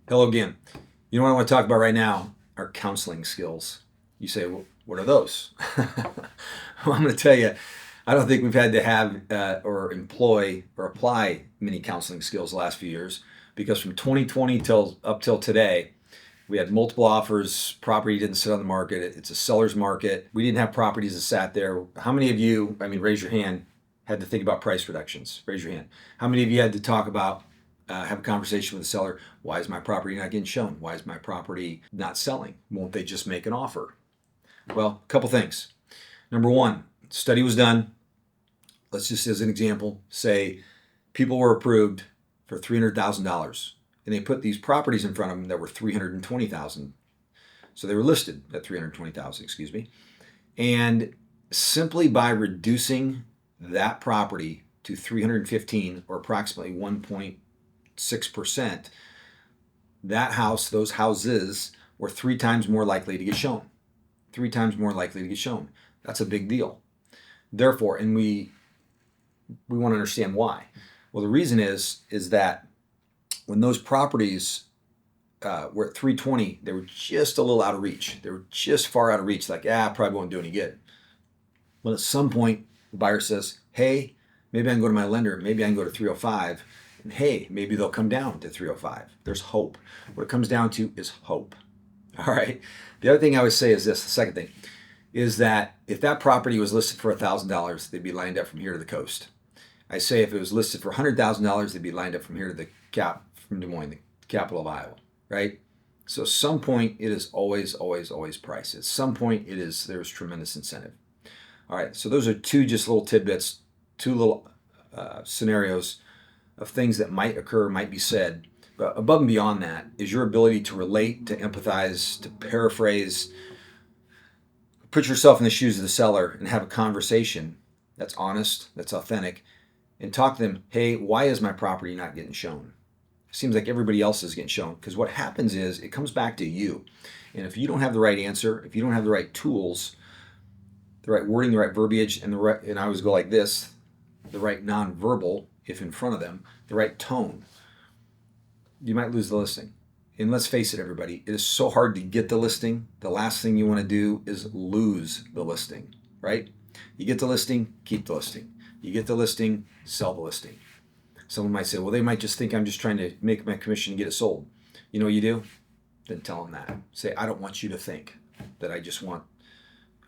Hello again. You know what I want to talk about right now are counseling skills. You say, well, what are those? Well, I'm going to tell you, I don't think we've had to have or employ or apply many counseling skills the last few years because from 2020 till up till today, we had multiple offers. Property didn't sit on the market. It's a seller's market. We didn't have properties that sat there. How many of you, raise your hand, had to think about price reductions? Raise your hand. How many of you had to talk about have a conversation with the seller? Why is my property not getting shown? Why is my property not selling? Won't they just make an offer? Well, a couple things. Number one, study was done. Let's just, as an example, say people were approved for $300,000, and they put these properties in front of them that were $320,000. So they were listed at $320,000, excuse me. And simply by reducing that property to 315 or approximately 1.6%, that house, those houses were 3 times more likely to get shown. 3 times more likely to get shown. That's a big deal. Therefore, and we want to understand why. Well, the reason is that when those properties were at 320, they were just a little out of reach. They were just far out of reach. Like, probably won't do any good. Well, at some point, the buyer says, hey, maybe I can go to my lender. Maybe I can go to 305. And hey, maybe they'll come down to 305. There's hope. What it comes down to is hope. All right. The other thing I would say is this, the second thing, is that if that property was listed for $1,000, they'd be lined up from here to the coast. I say if it was listed for $100,000, they'd be lined up from here to the from Des Moines, the capital of Iowa, right? So at some point, it is always, always, always price. At some point, there's tremendous incentive. All right, so those are two just little tidbits, two little scenarios of things that might occur, might be said. But above and beyond that is your ability to relate, to empathize, to paraphrase, put yourself in the shoes of the seller and have a conversation that's honest, that's authentic, and talk to them, hey, why is my property not getting shown? It seems like everybody else is getting shown. Because what happens is it comes back to you. And if you don't have the right answer, if you don't have the right tools, the right wording, the right verbiage, and I always go like this, the right nonverbal, if in front of them, the right tone, you might lose the listing. And let's face it, everybody, it is so hard to get the listing. The last thing you want to do is lose the listing, right? You get the listing, keep the listing. You get the listing, sell the listing. Someone might say, well, they might just think I'm just trying to make my commission and get it sold. You know what you do? Then tell them that. Say, I don't want you to think that I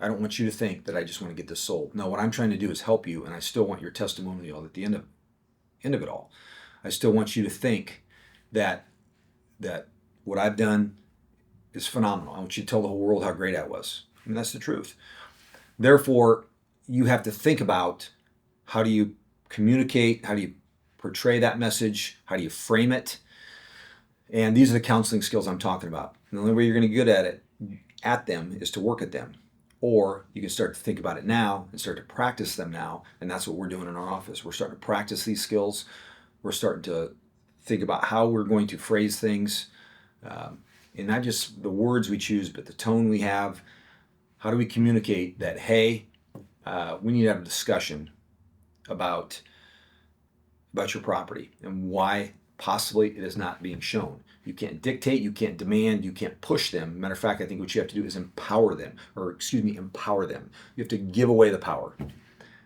don't want you to think that I just want to get this sold. No, what I'm trying to do is help you, and I still want your testimonial at the end of it all. I still want you to think that what I've done is phenomenal. I want you to tell the whole world how great I was. And that's the truth. Therefore, you have to think about how do you communicate, how do you portray that message, how do you frame it. And these are the counseling skills I'm talking about. And the only way you're going to get good at them is to work at them. Or you can start to think about it now and start to practice them now. And that's what we're doing in our office. We're starting to practice these skills. We're starting to think about how we're going to phrase things. And not just the words we choose, but the tone we have. How do we communicate that, hey, we need to have a discussion about your property and why possibly it is not being shown. You can't dictate, you can't demand, you can't push them. Matter of fact, I think what you have to do is empower them. You have to give away the power.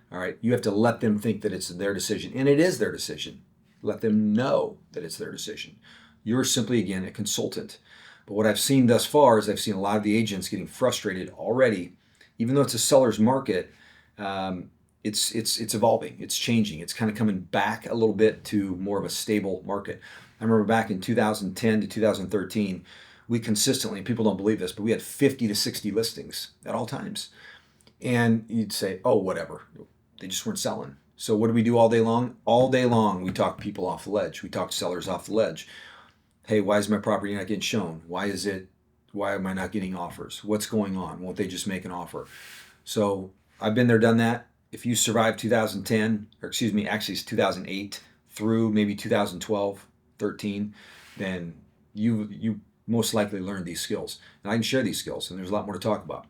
All right, you have to let them think that it's their decision, and it is their decision. Let them know that it's their decision. You're simply, again, a consultant. But what I've seen thus far is I've seen a lot of the agents getting frustrated already, even though it's a seller's market. It's evolving, it's changing, it's kind of coming back a little bit to more of a stable market. I remember back in 2010 to 2013, we consistently, people don't believe this, but we had 50 to 60 listings at all times. And you'd say, oh, whatever, they just weren't selling. So what do we do all day long? All day long, we talk people off the ledge. We talk sellers off the ledge. Hey, why is my property not getting shown? Why am I not getting offers? What's going on? Won't they just make an offer? So I've been there, done that. If you survived 2010, or excuse me, actually it's 2008 through maybe 2012, 13, then you most likely learned these skills. And I can share these skills, and there's a lot more to talk about.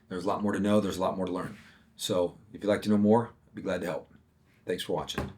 There's a lot more to know, there's a lot more to learn. So if you'd like to know more, I'd be glad to help. Thanks for watching.